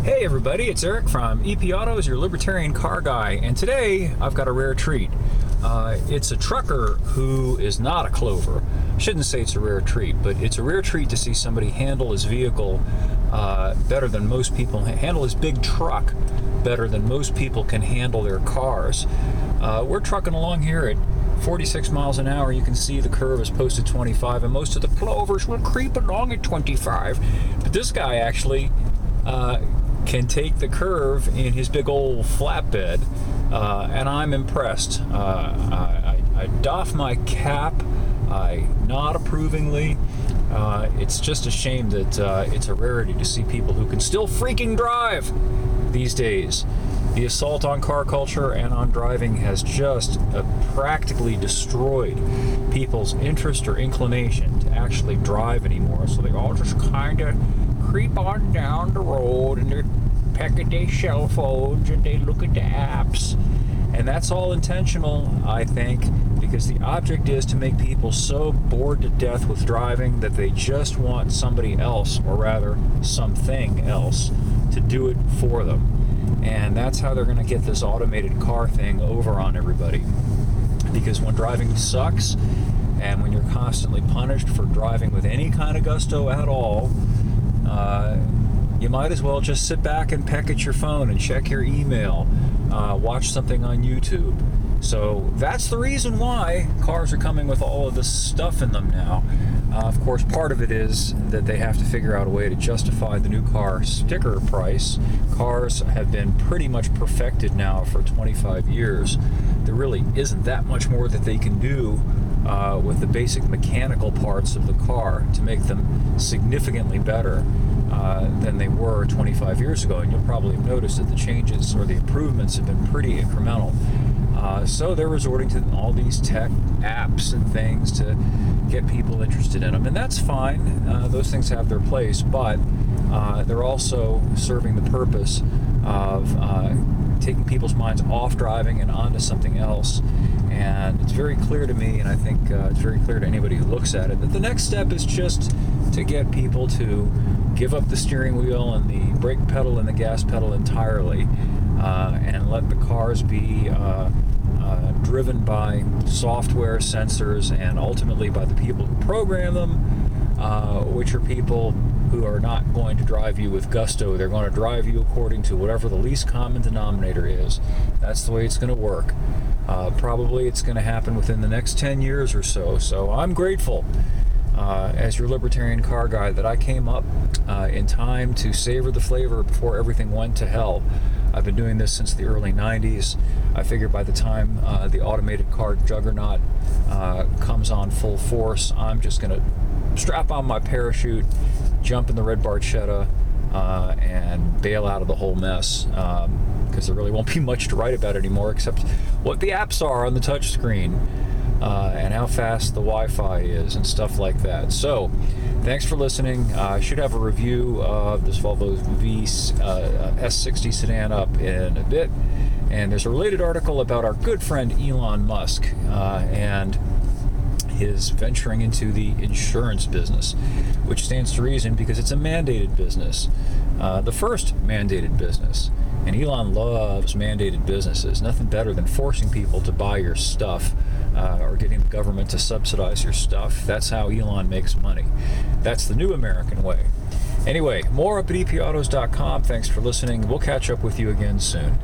Hey everybody, it's Eric from EP Autos, your libertarian car guy, and today I've got a rare treat. It's a trucker who is not a Clover. I shouldn't say it's a rare treat, but it's a rare treat to see somebody handle his vehicle better than most people, handle his big truck better than most people can handle their cars. We're trucking along here at 46 miles an hour. You can see the curve is posted 25, and most of the Clovers will creep along at 25. But this guy actually can take the curve in his big old flatbed, and I'm impressed. I doff my cap, I nod approvingly. It's just a shame that it's a rarity to see people who can still freaking drive these days. The assault on car culture and on driving has just practically destroyed people's interest or inclination to actually drive anymore. So they all just kind of creep on down the road and they peck at their cell phones and they look at the apps. And that's all intentional, I think, because the object is to make people so bored to death with driving that they just want somebody else, or rather something else, to do it for them. And that's how they're going to get this automated car thing over on everybody. Because when driving sucks, and when you're constantly punished for driving with any kind of gusto at all, you might as well just sit back and peck at your phone and check your email, watch something on YouTube. So that's the reason why cars are coming with all of this stuff in them now. Of course, part of it is that they have to figure out a way to justify the new car sticker price. Cars have been pretty much perfected now for 25 years. There really isn't that much more that they can do with the basic mechanical parts of the car to make them significantly better than they were 25 years ago. And you'll probably have noticed that the changes or the improvements have been pretty incremental. So they're resorting to all these tech apps and things to get people interested in them. And that's fine. Those things have their place, but they're also serving the purpose of taking people's minds off driving and onto something else. And it's very clear to me, and I think it's very clear to anybody who looks at it, that the next step is just to get people to give up the steering wheel and the brake pedal and the gas pedal entirely, and let the cars be driven by software, sensors, and ultimately by the people who program them, which are people who are not going to drive you with gusto. They're going to drive you according to whatever the least common denominator is. That's the way it's going to work. Probably it's going to happen within the next 10 years or so. So I'm grateful as your libertarian car guy that I came up in time to savor the flavor before everything went to hell. I've been doing this since the early 90s. I figure by the time the automated car juggernaut comes on full force, I'm just going to strap on my parachute, jump in the red Barchetta, and bail out of the whole mess, because there really won't be much to write about anymore except what the apps are on the touch screen, and how fast the Wi-Fi is and stuff like that. So thanks for listening. I should have a review of this Volvo S60 sedan up in a bit, and there's a related article about our good friend Elon Musk and his venturing into the insurance business, which stands to reason because it's a mandated business, the first mandated business. And Elon loves mandated businesses. Nothing better than forcing people to buy your stuff, or getting the government to subsidize your stuff. That's how Elon makes money. That's the new American way. Anyway, more up at epautos.com. Thanks for listening. We'll catch up with you again soon.